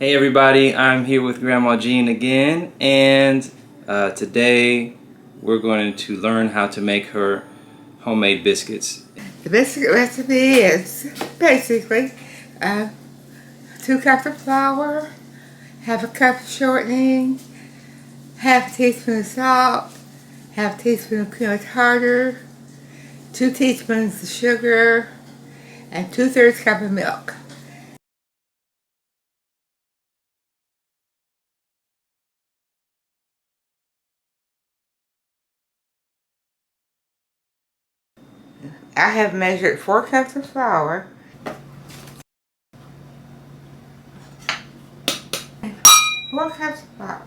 Hey everybody, I'm here with Grandma Jeanne again, and today we're going to learn how to make her homemade biscuits. The biscuit recipe is basically 2 cups of flour, half a cup of shortening, half a teaspoon of salt, half a teaspoon of peanut tartar, 2 teaspoons of sugar, and 2/3 cup of milk. I have measured 4 cups of flour, 4 cups of flour,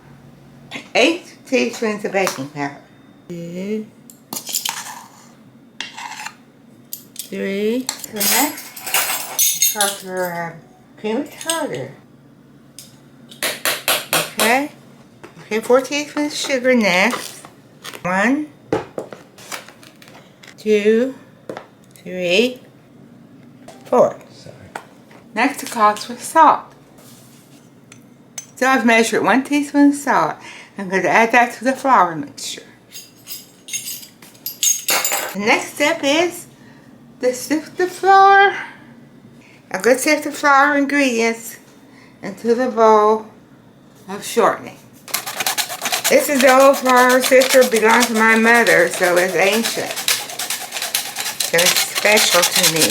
8 teaspoons of baking powder, 2, 3. So next, our peanut tartar. Okay, 4 teaspoons of sugar next. 1, 2, 3, 4. Sorry. Next it calls for salt. So I've measured 1 teaspoon of salt. I'm going to add that to the flour mixture. The next step is to sift the flour. I'm going to sift the flour ingredients into the bowl of shortening. This is the old flour sifter, belongs to my mother, so it's ancient. So it's special to me.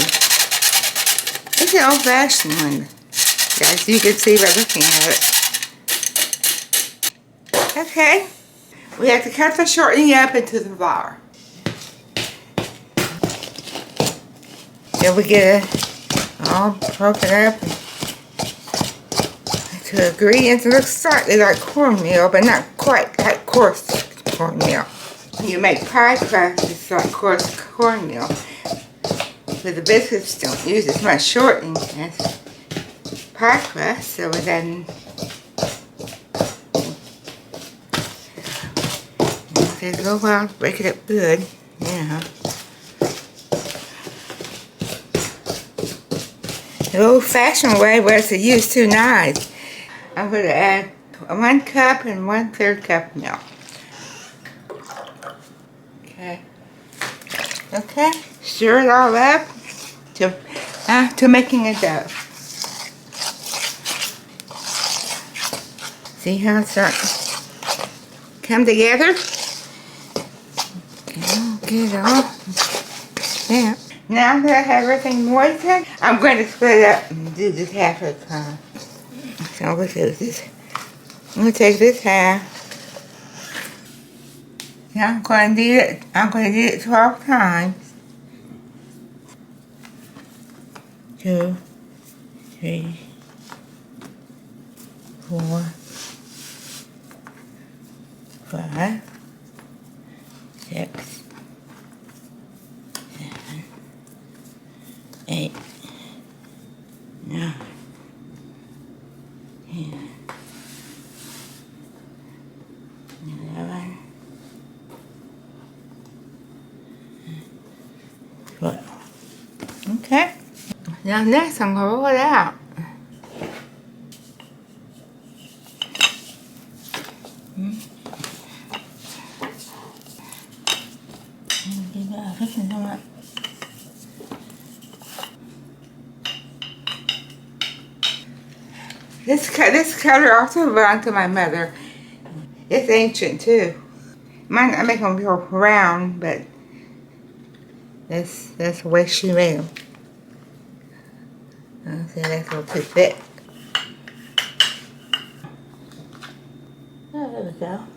It's an old-fashioned one, as you can see by looking at it. Okay, we have to cut the shortening up into the flour. Then we get it all broken up into ingredients. It looks slightly like cornmeal, but not quite like coarse cornmeal. When you make pie crust, it's like coarse cornmeal. But the biscuits don't use as much shortening as pie crust, so then it takes a little while to break it up good. Yeah. The old-fashioned way was to use 2 knives. I'm going to add 1 cup and 1/3 cup of milk. Okay. Stir it all up to making a dough. See how it's starting to come together? Get it all. Yeah. Now that I have everything moistened, I'm going to split it up and do this half at a time. So I'm going to do this. I'm going to take this half. Now I'm going to do it 12 times. 2, 3, 4, 5, 6, 7, 8, 9, 10, 11, 12. Okay. Now next I'm going to roll it out. This color also belonged to my mother. It's ancient too. Might not make them real round, but that's the way she made them. See, that's a little too thick. Oh, there we go.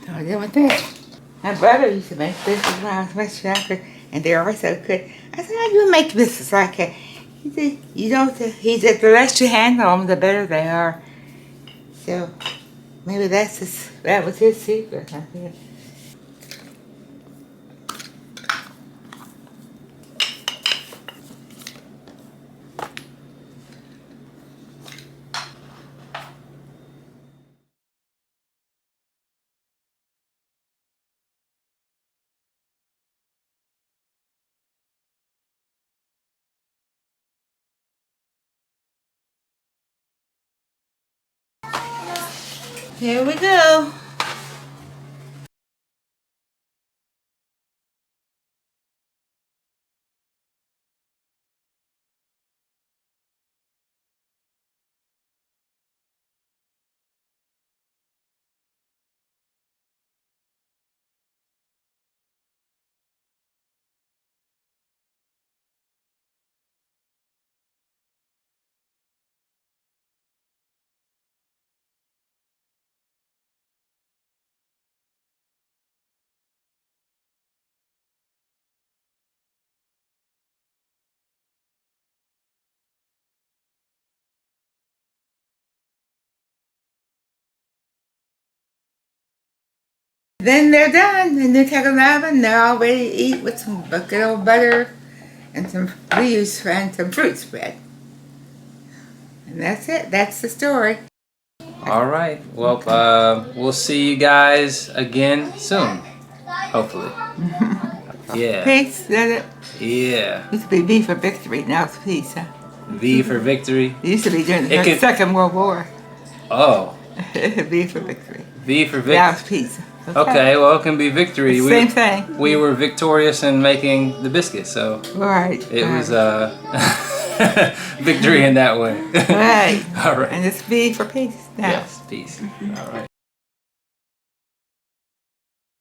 So I did with that. My brother used to make biscuits when I was much younger, and they are so good. I said, how do you make biscuits like that? He said, he said, the less you handle them, the better they are. So maybe that was his secret, I think. Here we go. Then they're done, and they take them out and they're all ready to eat with some good old butter and some leaves and some fruit spread. And that's it. That's the story. All right. Well, we'll see you guys again soon. Hopefully. Yeah. Peace. That it. Yeah. Used to be V for victory. Now it's peace. Huh? V for victory. It used to be during the Second World War. Oh. V for victory. V for victory. Now it's peace. Okay, well, it can be victory. Same thing. We were victorious in making the biscuits, so right. It was victory in that way. Right. All right. And it's V for peace now. Yes, peace. All right.